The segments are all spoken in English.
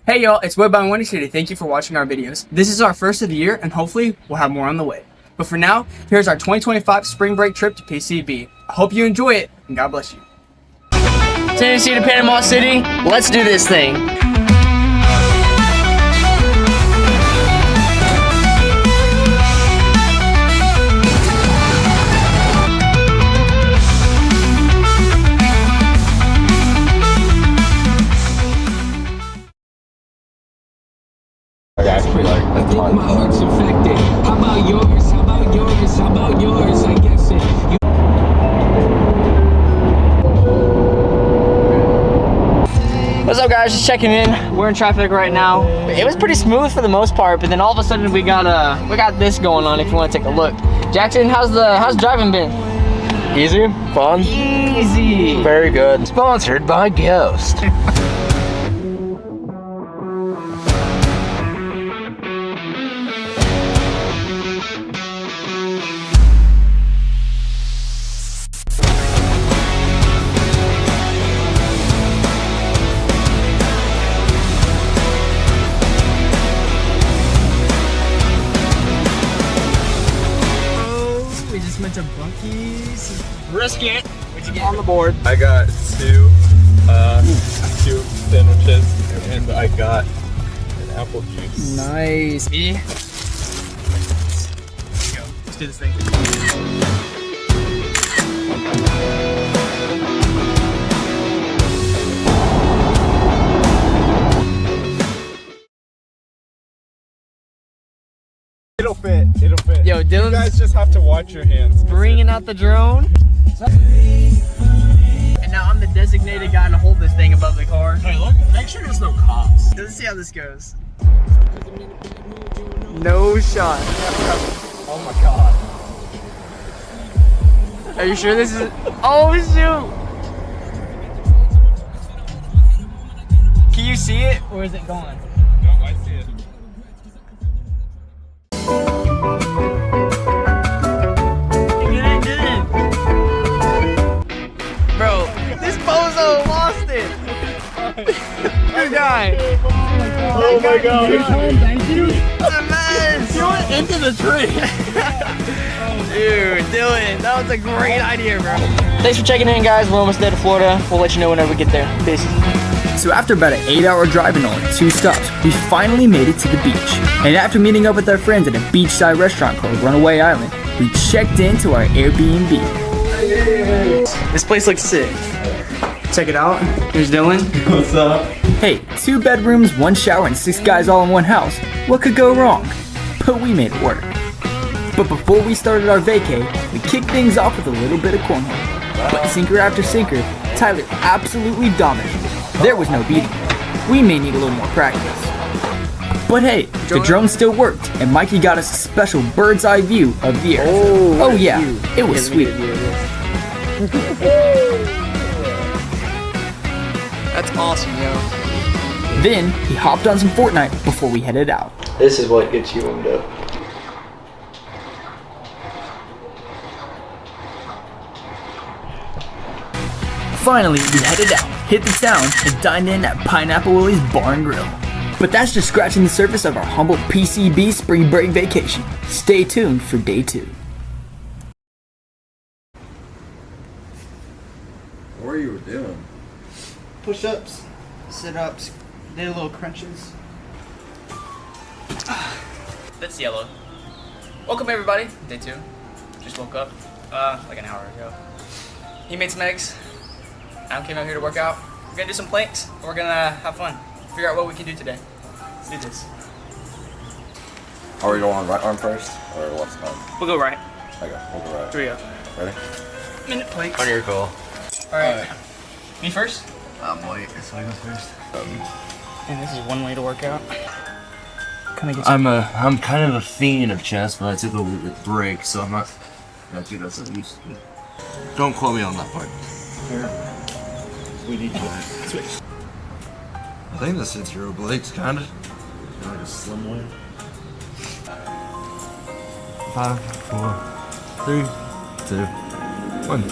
Hey y'all, it's Woodbine Wonders here. Thank you for watching our videos. This is our first of the year and hopefully we'll have more on the way. But for now, here's our 2025 spring break trip to PCB. I hope you enjoy it and God bless you. Tennessee to Panama City, let's do this thing. I think my heart's affected. How about yours? How about yours? How about yours? I guess it. What's up, guys? Just checking in. We're in traffic right now. It was pretty smooth for the most part, but then all of a sudden we got this going on. If you want to take a look, Jackson, how's driving been? Easy, fun, Easy, very good. Sponsored by Ghost. We just went to Buc-ee's. Brisket. What'd you get on the board? I got two sandwiches, and I got an apple juice. Nice. Me. Let's go. Let's do this thing. It'll fit. Yo, Dylan's You guys just have to watch your hands. bringing out the drone. And now I'm the designated guy to hold this thing above the car. Hey, look, make sure there's no cops. Let's see how this goes. No shot. Oh my god. Are you sure this is? Oh shoot! Can you see it, or is it gone? No, I see it. Bro, this bozo lost it. Good guy. Oh my god. It's a mess. He went into the tree. Dude, Dylan, that was a great idea, bro. Thanks for checking in, guys. We're almost there to Florida. We'll let you know whenever we get there. Peace. So after about an 8-hour drive and only 2 stops, we finally made it to the beach. And after meeting up with our friends at a beachside restaurant called Runaway Island, we checked into our Airbnb. This place looks sick. Check it out. Here's Dylan. What's up? Hey, 2 bedrooms, 1 shower, and 6 guys all in one house. What could go wrong? But we made it work. But before we started our vacay, we kicked things off with a little bit of cornhole. But sinker after sinker, Tyler absolutely dominated. There was no beating him. We may need a little more practice. But hey, the drone still worked, and Mikey got us a special bird's eye view of the earth. Oh yeah, it was sweet. That's awesome, yo. Then, he hopped on some Fortnite before we headed out. This is what gets you warmed up. Finally, we headed out, hit the town, and dined in at Pineapple Willy's Bar and Grill. But that's just scratching the surface of our humble PCB spring break vacation. Stay tuned for day 2. What are you doing? Push-ups, sit-ups, did a little crunches. That's yellow. Welcome everybody, day 2. Just woke up, like an hour ago. He made some eggs. I came out here to work out. We're gonna do some planks, and we're gonna have fun. Figure out what we can do today. Let's do this. Are we going right arm first, or what's time? We'll go right. Okay, we'll go right. Here we go. Ready? Minute planks. On your call. Alright. Me first? I'm late, so I go first. And this is one way to work out. I'm kind of a fiend of chess, but I took a break, so I'm not too used to it. Don't quote me on that part. We need to switch. I think this hits your obliques, kinda. Like a slim way. 5, 4, 3, 2, 1.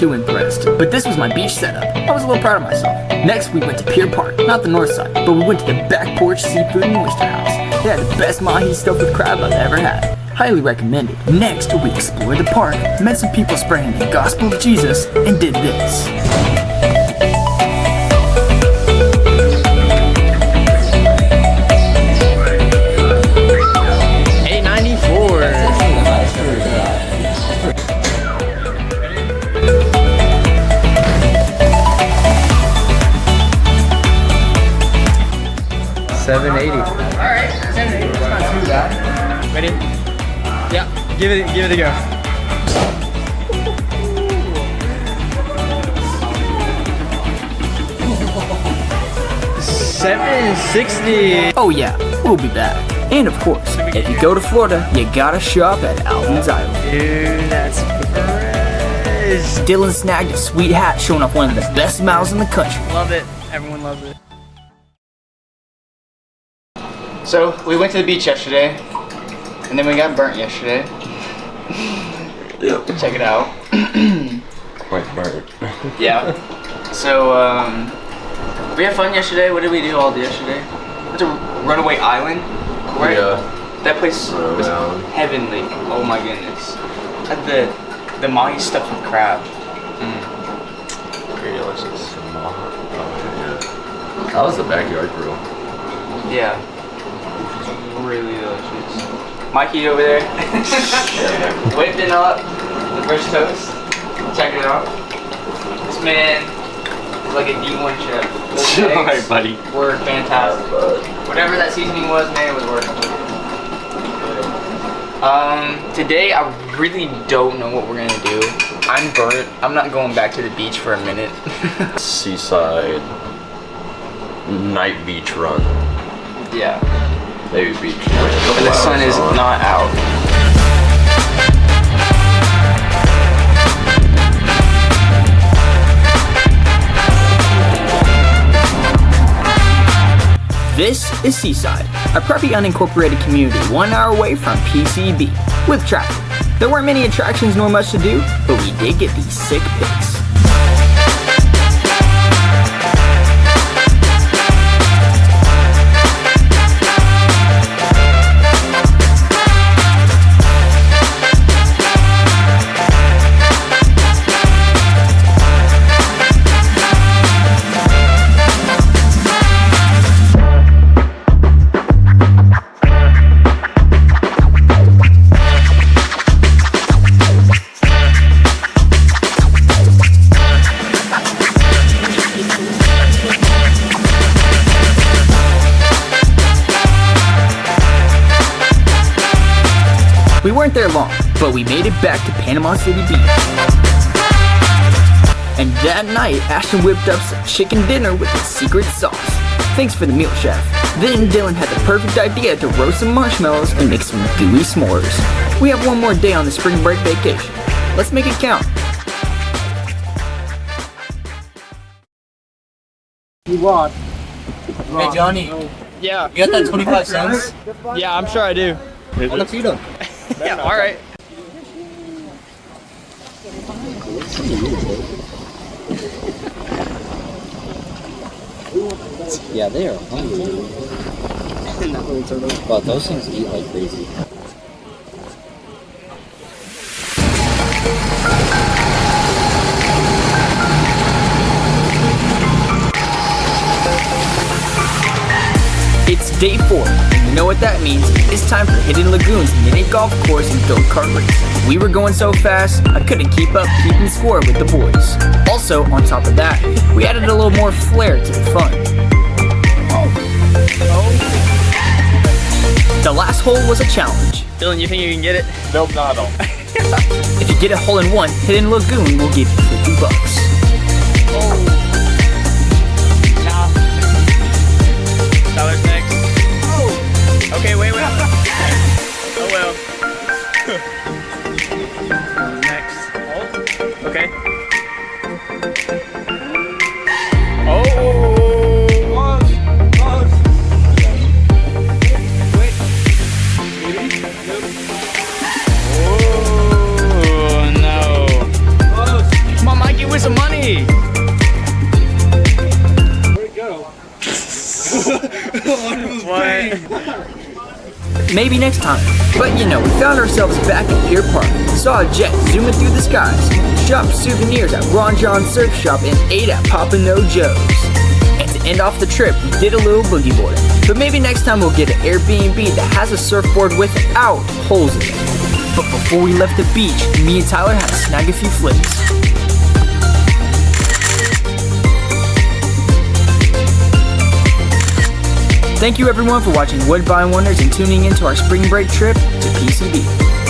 too impressed, but this was my beach setup. I was a little proud of myself. Next, we went to Pier Park, not the north side, but we went to the Back Porch Seafood and Oyster House. They had the best mahi stuffed with crab I've ever had. Highly recommended. Next, we explored the park, met some people spreading the gospel of Jesus, and did this. Alright, 780. It's not too bad. Ready? Yeah, give it a go. $760. Oh yeah, we'll be back. And of course, if you go to Florida, you gotta shop at Alvin's Island. Dude, that's fresh. Dylan snagged a sweet hat showing off one of the best smiles in the country. Love it. Everyone loves it. So, we went to the beach yesterday, and then we got burnt yesterday. Yep. Check it out. Quite burnt. Yeah. So, we had fun yesterday. What did we do all day yesterday? We went to Runaway Island, right? Yeah. That place was Island. heavenly. Oh my goodness. Had the mahi stuffed with crab. Very delicious. That was the backyard grill. Yeah. Really delicious. Mikey over there. Whipping up the fresh toast. Check it out. This man is like a D1 chef. Those eggs buddy. were fantastic. Whatever that seasoning was, man, it was worth it. Today I really don't know what we're gonna do. I'm burnt. I'm not going back to the beach for a minute. Seaside night beach run. Yeah. Maybe beach. But the sun is not out. This is Seaside, a preppy unincorporated community 1 hour away from PCB, with traffic. There weren't many attractions nor much to do, but we did get these sick pics. We weren't there long, but we made it back to Panama City Beach. And that night, Ashton whipped up some chicken dinner with his secret sauce. Thanks for the meal, chef. Then Dylan had the perfect idea to roast some marshmallows and make some gooey s'mores. We have one more day on the spring break vacation. Let's make it count. Hey Johnny. Yeah. You got that 25 cents? Yeah, I'm sure I do. Let's feed them. Yeah, alright. Yeah, they are hungry. But those things eat like crazy. It's day 4, and you know what that means. It's time for Hidden Lagoon's mini golf course and go-kart race. We were going so fast, I couldn't keep up keeping score with the boys. Also, on top of that, we added a little more flair to the fun. The last hole was a challenge. Dylan, you think you can get it? Nope, not at all. If you get a hole in one, Hidden Lagoon will give you $50. Tyler's next. Oh! Okay, wait. Oh well. Next. Oh. Okay. Oh! Wait. Maybe? Nope. Oh, no. Come on, Mikey. Maybe next time. But you know, we found ourselves back at Pier Park, saw a jet zooming through the skies, shopped souvenirs at Ron John's Surf Shop, and ate at Popano Joe's. And to end off the trip, we did a little boogie boarding. But maybe next time we'll get an Airbnb that has a surfboard without holes in it. But before we left the beach, me and Tyler had to snag a few flips. Thank you everyone for watching Woodbine Wonders and tuning into our spring break trip to PCB.